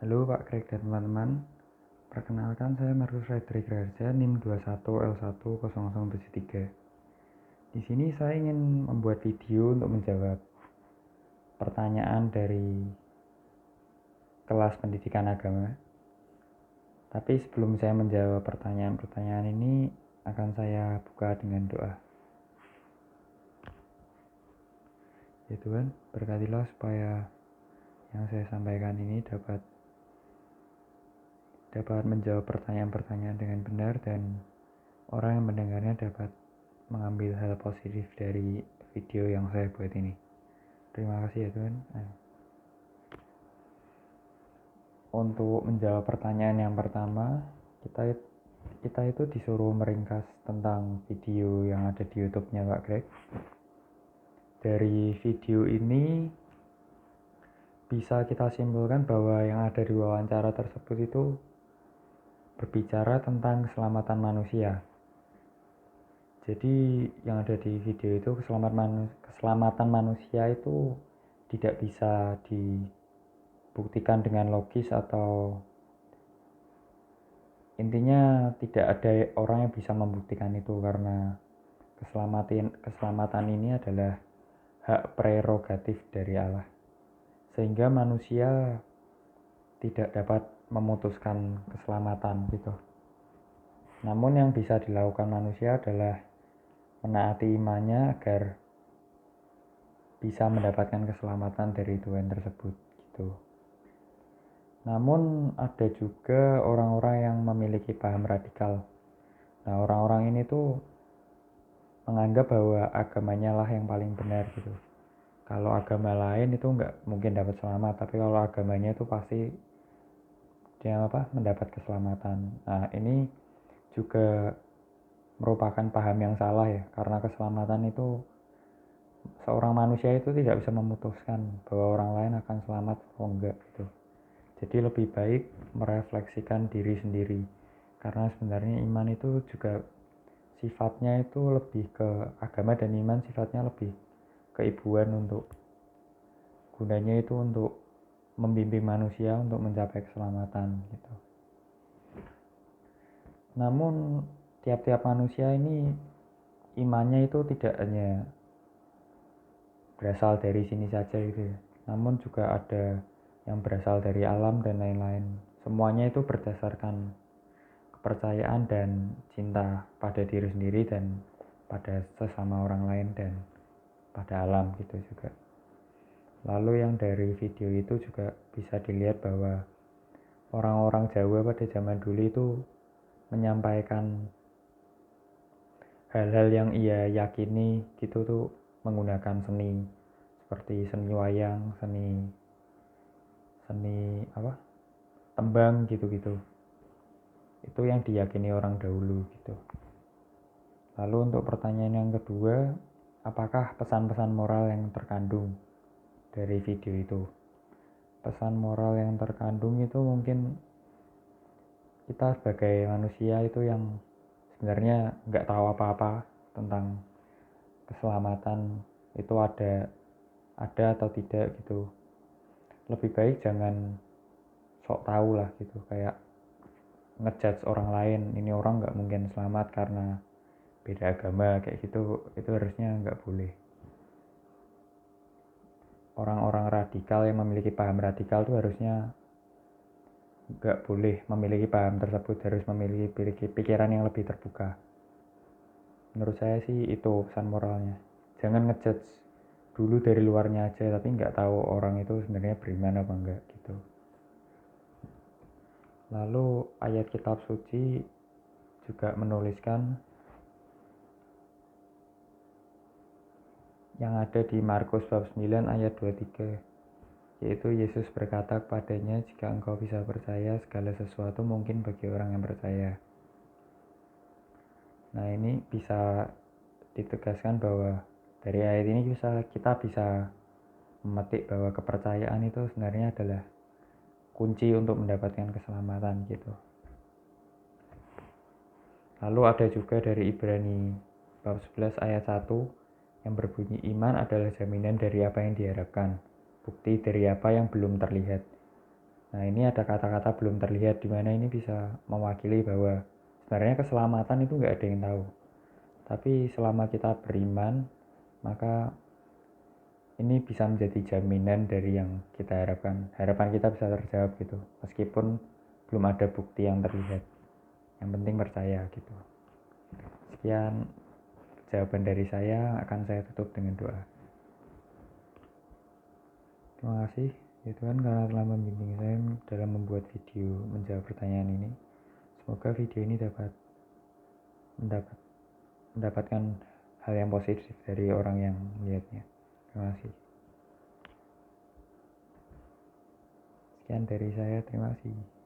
Halo Pak Greg dan teman-teman, perkenalkan saya Markus Fredrik Raharja, NIM 21L10073. Di sini saya ingin membuat video untuk menjawab pertanyaan dari kelas pendidikan agama. Tapi sebelum saya menjawab pertanyaan-pertanyaan ini, akan saya buka dengan doa. Ya Tuhan, berkatilah supaya yang saya sampaikan ini dapat menjawab pertanyaan-pertanyaan dengan benar dan orang yang mendengarnya dapat mengambil hal positif dari video yang saya buat ini. Terima kasih ya Tuhan. Untuk menjawab pertanyaan yang pertama, kita itu disuruh meringkas tentang video yang ada di YouTube-nya Pak Greg. Dari video ini bisa kita simpulkan bahwa yang ada di wawancara tersebut itu berbicara tentang keselamatan manusia. Jadi yang ada di video itu keselamatan manusia itu tidak bisa dibuktikan dengan logis, atau intinya tidak ada orang yang bisa membuktikan itu, karena keselamatan ini adalah hak prerogatif dari Allah, sehingga manusia tidak dapat memutuskan keselamatan gitu. Namun yang bisa dilakukan manusia adalah menaati imannya agar bisa mendapatkan keselamatan dari Tuhan tersebut gitu. Namun ada juga orang-orang yang memiliki paham radikal. Nah, orang-orang ini tuh menganggap bahwa agamanya lah yang paling benar gitu. Kalau agama lain itu nggak mungkin dapat selamat, tapi kalau agamanya itu pasti dia mendapat keselamatan. Nah, ini juga merupakan paham yang salah ya, karena keselamatan itu seorang manusia itu tidak bisa memutuskan bahwa orang lain akan selamat atau enggak gitu. Jadi lebih baik merefleksikan diri sendiri, karena sebenarnya iman itu juga sifatnya itu lebih ke agama, dan iman sifatnya lebih keibuan, untuk gunanya itu untuk membimbing manusia untuk mencapai keselamatan gitu. Namun tiap-tiap manusia ini imannya itu tidak hanya berasal dari sini saja gitu ya, namun juga ada yang berasal dari alam dan lain-lain. Semuanya itu berdasarkan kepercayaan dan cinta pada diri sendiri dan pada sesama orang lain dan pada alam gitu juga. Lalu yang dari video itu juga bisa dilihat bahwa orang-orang Jawa pada zaman dulu itu menyampaikan hal-hal yang ia yakini gitu tuh menggunakan seni, seperti seni wayang, seni tembang gitu-gitu. Itu yang diyakini orang dahulu gitu. Lalu untuk pertanyaan yang kedua, apakah pesan-pesan moral yang terkandung dari video itu? Pesan moral yang terkandung itu mungkin kita sebagai manusia itu yang sebenarnya nggak tahu apa-apa tentang keselamatan itu ada atau tidak gitu. Lebih baik jangan sok tahu lah gitu, kayak ngejudge orang lain, ini orang nggak mungkin selamat karena beda agama kayak gitu. Itu harusnya nggak boleh. Orang-orang radikal yang memiliki paham radikal itu harusnya nggak boleh memiliki paham tersebut, harus memiliki pikiran yang lebih terbuka. Menurut saya sih itu pesan moralnya. Jangan ngejudge dulu dari luarnya aja, tapi nggak tahu orang itu sebenarnya beriman apa enggak gitu. Lalu ayat kitab suci juga menuliskan yang ada di Markus bab 9 ayat 23, yaitu Yesus berkata kepadanya, jika engkau bisa percaya, segala sesuatu mungkin bagi orang yang percaya. Nah, ini bisa ditegaskan bahwa dari ayat ini kita bisa memetik bahwa kepercayaan itu sebenarnya adalah kunci untuk mendapatkan keselamatan gitu. Lalu ada juga dari Ibrani bab 11 ayat 1 yang berbunyi, iman adalah jaminan dari apa yang diharapkan, bukti dari apa yang belum terlihat. Nah, ini ada kata-kata belum terlihat di mana ini bisa mewakili bahwa sebenarnya keselamatan itu nggak ada yang tahu. Tapi selama kita beriman, maka ini bisa menjadi jaminan dari yang kita harapkan. Harapan kita bisa terjawab gitu, meskipun belum ada bukti yang terlihat. Yang penting percaya gitu. Sekian jawaban dari saya, akan saya tutup dengan doa. Terima kasih ya Tuhan karena telah membimbing saya dalam membuat video menjawab pertanyaan ini. Semoga video ini dapat mendapatkan hal yang positif dari orang yang melihatnya. Terima kasih. Sekian dari saya, terima kasih.